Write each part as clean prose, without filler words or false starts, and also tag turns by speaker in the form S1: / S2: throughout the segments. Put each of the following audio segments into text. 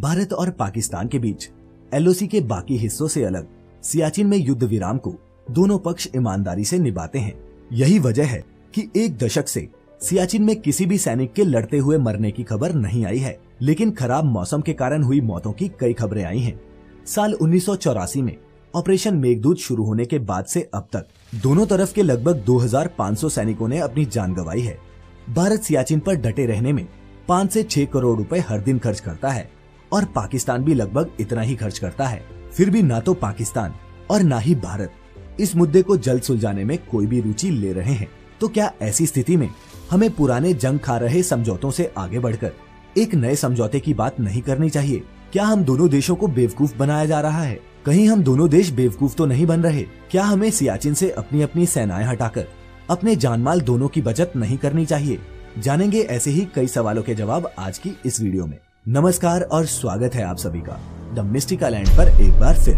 S1: भारत और पाकिस्तान के बीच एलओसी के बाकी हिस्सों से अलग सियाचिन में युद्ध विराम को दोनों पक्ष ईमानदारी से निभाते हैं। यही वजह है कि एक दशक से सियाचिन में किसी भी सैनिक के लड़ते हुए मरने की खबर नहीं आई है, लेकिन खराब मौसम के कारण हुई मौतों की कई खबरें आई हैं। साल 1984 में ऑपरेशन मेघदूत शुरू होने के बाद से अब तक दोनों तरफ के लगभग 2500 सैनिकों ने अपनी जान गंवाई है। भारत सियाचिन पर डटे रहने में 5 से 6 करोड़ रुपए हर दिन खर्च करता है और पाकिस्तान भी लगभग इतना ही खर्च करता है। फिर भी ना तो पाकिस्तान और ना ही भारत इस मुद्दे को जल्द सुलझाने में कोई भी रुचि ले रहे हैं। तो क्या ऐसी स्थिति में हमें पुराने जंग खा रहे समझौतों से आगे बढ़कर एक नए समझौते की बात नहीं करनी चाहिए? क्या हम दोनों देशों को बेवकूफ बनाया जा रहा है? कहीं हम दोनों देश बेवकूफ तो नहीं बन रहे? क्या हमें सियाचिन से अपनी अपनी सेनाएं हटाकर अपने जानमाल दोनों की बचत नहीं करनी चाहिए? जानेंगे ऐसे ही कई सवालों के जवाब आज की इस वीडियो में। नमस्कार और स्वागत है आप सभी का द मिस्टिकल लैंड पर एक बार फिर।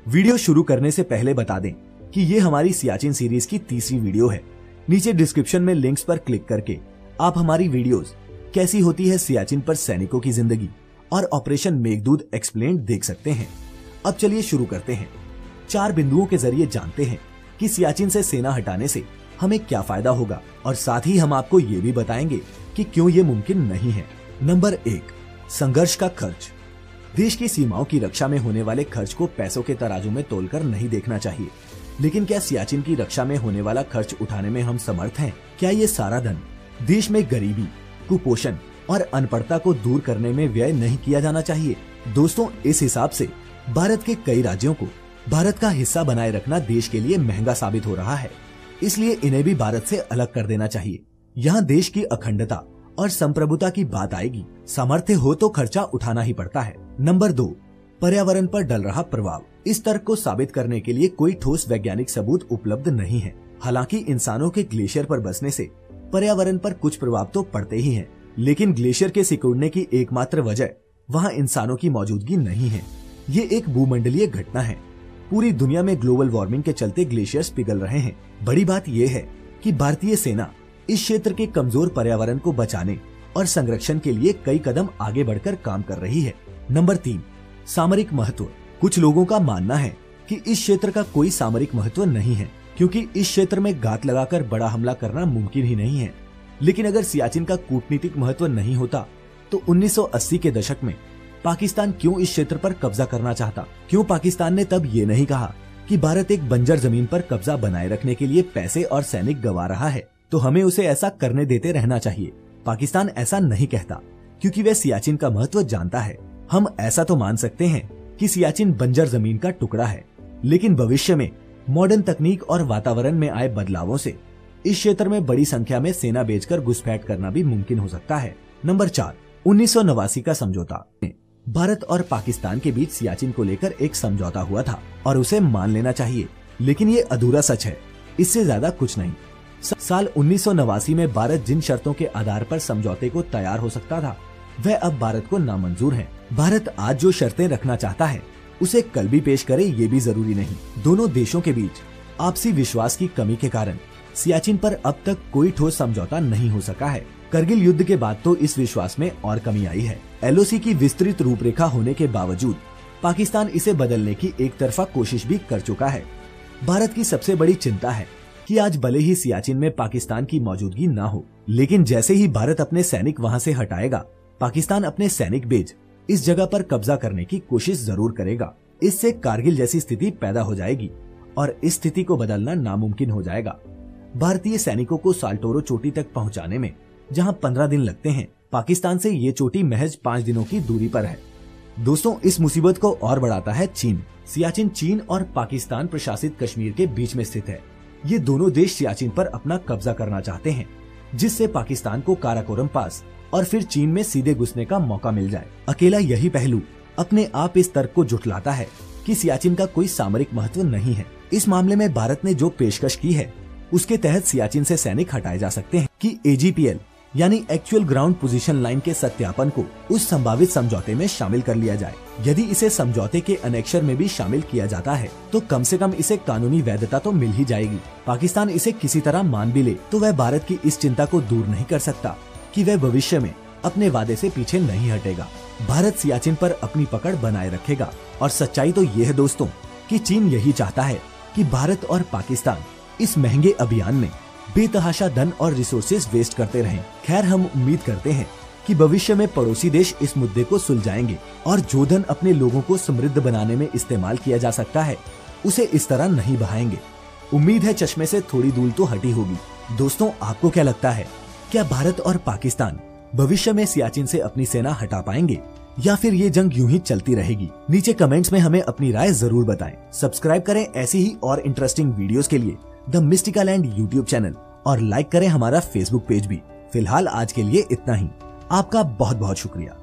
S1: वीडियो शुरू करने से पहले बता दें कि ये हमारी सियाचिन सीरीज की तीसरी वीडियो है। नीचे डिस्क्रिप्शन में लिंक्स पर क्लिक करके आप हमारी वीडियोस कैसी होती है सियाचिन पर सैनिकों की जिंदगी और ऑपरेशन मेघदूत एक्सप्लेन्ड देख सकते हैं। अब चलिए शुरू करते हैं। 4 बिंदुओं के जरिए जानते हैं कि सियाचिन से सेना हटाने से हमें क्या फायदा होगा और साथ ही हम आपको ये भी बताएंगे कि क्यों ये मुमकिन नहीं है। नंबर 1, संघर्ष का खर्च। देश की सीमाओं की रक्षा में होने वाले खर्च को पैसों के तराजू में तोलकर नहीं देखना चाहिए, लेकिन क्या सियाचिन की रक्षा में होने वाला खर्च उठाने में हम समर्थ हैं? क्या ये सारा धन देश में गरीबी, कुपोषण और अनपढ़ता को दूर करने में व्यय नहीं किया जाना चाहिए? दोस्तों, इस हिसाब से भारत के कई राज्यों को भारत का हिस्सा बनाए रखना देश के लिए महंगा साबित हो रहा है, इसलिए इन्हें भी भारत से अलग कर देना चाहिए। यहाँ देश की अखंडता और संप्रभुता की बात आएगी, सामर्थ्य हो तो खर्चा उठाना ही पड़ता है। नंबर 2, पर्यावरण पर डल रहा प्रभाव। इस तर्क को साबित करने के लिए कोई ठोस वैज्ञानिक सबूत उपलब्ध नहीं है। हालांकि इंसानों के ग्लेशियर पर बसने से पर्यावरण पर कुछ प्रभाव तो पड़ते ही हैं, लेकिन ग्लेशियर के सिकुड़ने की एकमात्र वजह वहाँ इंसानों की मौजूदगी नहीं है। ये एक भूमंडलीय घटना है। पूरी दुनिया में ग्लोबल वार्मिंग के चलते ग्लेशियर्स पिघल रहे हैं। बड़ी बात यह है कि भारतीय सेना इस क्षेत्र के कमजोर पर्यावरण को बचाने और संरक्षण के लिए कई कदम आगे बढ़कर काम कर रही है। नंबर 3, सामरिक महत्व। कुछ लोगों का मानना है कि इस क्षेत्र का कोई सामरिक महत्व नहीं है, क्योंकि इस क्षेत्र में घात लगाकर बड़ा हमला करना मुमकिन ही नहीं है। लेकिन अगर सियाचिन का कूटनीतिक महत्व नहीं होता तो 1980 के दशक में पाकिस्तान क्यों इस क्षेत्र पर कब्जा करना चाहता? क्यों पाकिस्तान ने तब ये नहीं कहा कि भारत एक बंजर जमीन पर कब्जा बनाए रखने के लिए पैसे और सैनिक गंवा रहा है, तो हमें उसे ऐसा करने देते रहना चाहिए? पाकिस्तान ऐसा नहीं कहता, क्योंकि वह सियाचिन का महत्व जानता है। हम ऐसा तो मान सकते हैं कि सियाचिन बंजर जमीन का टुकड़ा है, लेकिन भविष्य में मॉडर्न तकनीक और वातावरण में आए बदलावों से इस क्षेत्र में बड़ी संख्या में सेना भेजकर घुसपैठ करना भी मुमकिन हो सकता है। नंबर 4, 1989 का समझौता। भारत और पाकिस्तान के बीच सियाचिन को लेकर एक समझौता हुआ था और उसे मान लेना चाहिए, लेकिन ये अधूरा सच है, इससे ज्यादा कुछ नहीं। साल 1989 में भारत जिन शर्तों के आधार पर समझौते को तैयार हो सकता था, वह अब भारत को नामंजूर है। भारत आज जो शर्तें रखना चाहता है उसे कल भी पेश करे, ये भी जरूरी नहीं। दोनों देशों के बीच आपसी विश्वास की कमी के कारण सियाचिन पर अब तक कोई ठोस समझौता नहीं हो सका है। करगिल युद्ध के बाद तो इस विश्वास में और कमी आई है। एलओसी की विस्तृत रूपरेखा होने के बावजूद पाकिस्तान इसे बदलने की एक तरफा कोशिश भी कर चुका है। भारत की सबसे बड़ी चिंता है कि आज भले ही सियाचिन में पाकिस्तान की मौजूदगी न हो, लेकिन जैसे ही भारत अपने सैनिक वहां से हटाएगा, पाकिस्तान अपने सैनिक भेज इस जगह पर कब्जा करने की कोशिश जरूर करेगा। इससे कारगिल जैसी स्थिति पैदा हो जाएगी और इस स्थिति को बदलना नामुमकिन हो जाएगा। भारतीय सैनिकों को साल्टोरो चोटी तक पहुंचाने में जहां 15 दिन लगते हैं, पाकिस्तान से ये चोटी महज 5 दिनों की दूरी पर है। दोस्तों, इस मुसीबत को और बढ़ाता है चीन। सियाचिन चीन और पाकिस्तान प्रशासित कश्मीर के बीच में स्थित है। ये दोनों देश सियाचिन पर अपना कब्जा करना चाहते हैं, जिससे पाकिस्तान को काराकोरम पास और फिर चीन में सीधे घुसने का मौका मिल जाए। अकेला यही पहलू अपने आप इस तर्क को झुठलाता है कि सियाचिन का कोई सामरिक महत्व नहीं है। इस मामले में भारत ने जो पेशकश की है उसके तहत सियाचिन से सैनिक हटाए जा सकते हैं कि एजीपीएल यानी एक्चुअल ग्राउंड पोजीशन लाइन के सत्यापन को उस संभावित समझौते में शामिल कर लिया जाए। यदि इसे समझौते के अनेक्शर में भी शामिल किया जाता है तो कम से कम इसे कानूनी वैधता तो मिल ही जाएगी। पाकिस्तान इसे किसी तरह मान भी ले तो वह भारत की इस चिंता को दूर नहीं कर सकता कि वह भविष्य में अपने वादे से पीछे नहीं हटेगा। भारत सियाचिन पर अपनी पकड़ बनाए रखेगा। और सच्चाई तो ये है दोस्तों कि चीन यही चाहता है कि भारत और पाकिस्तान इस महंगे अभियान में बेतहाशा धन और रिसोर्सेज वेस्ट करते रहें। खैर, हम उम्मीद करते हैं कि भविष्य में पड़ोसी देश इस मुद्दे को सुलझाएंगे और जो धन अपने लोगों को समृद्ध बनाने में इस्तेमाल किया जा सकता है उसे इस तरह नहीं बहाएंगे। उम्मीद है चश्मे से थोड़ी धूल तो हटी होगी। दोस्तों, आपको क्या लगता है, क्या भारत और पाकिस्तान भविष्य में सियाचिन से अपनी सेना हटा पाएंगे या फिर ये जंग यूं ही चलती रहेगी? नीचे कमेंट्स में हमें अपनी राय जरूर बताएं। सब्सक्राइब करें ऐसी ही और इंटरेस्टिंग वीडियोस के लिए the mystical land YouTube channel और लाइक करें हमारा फेसबुक पेज भी। फिलहाल आज के लिए इतना ही। आपका बहुत बहुत शुक्रिया।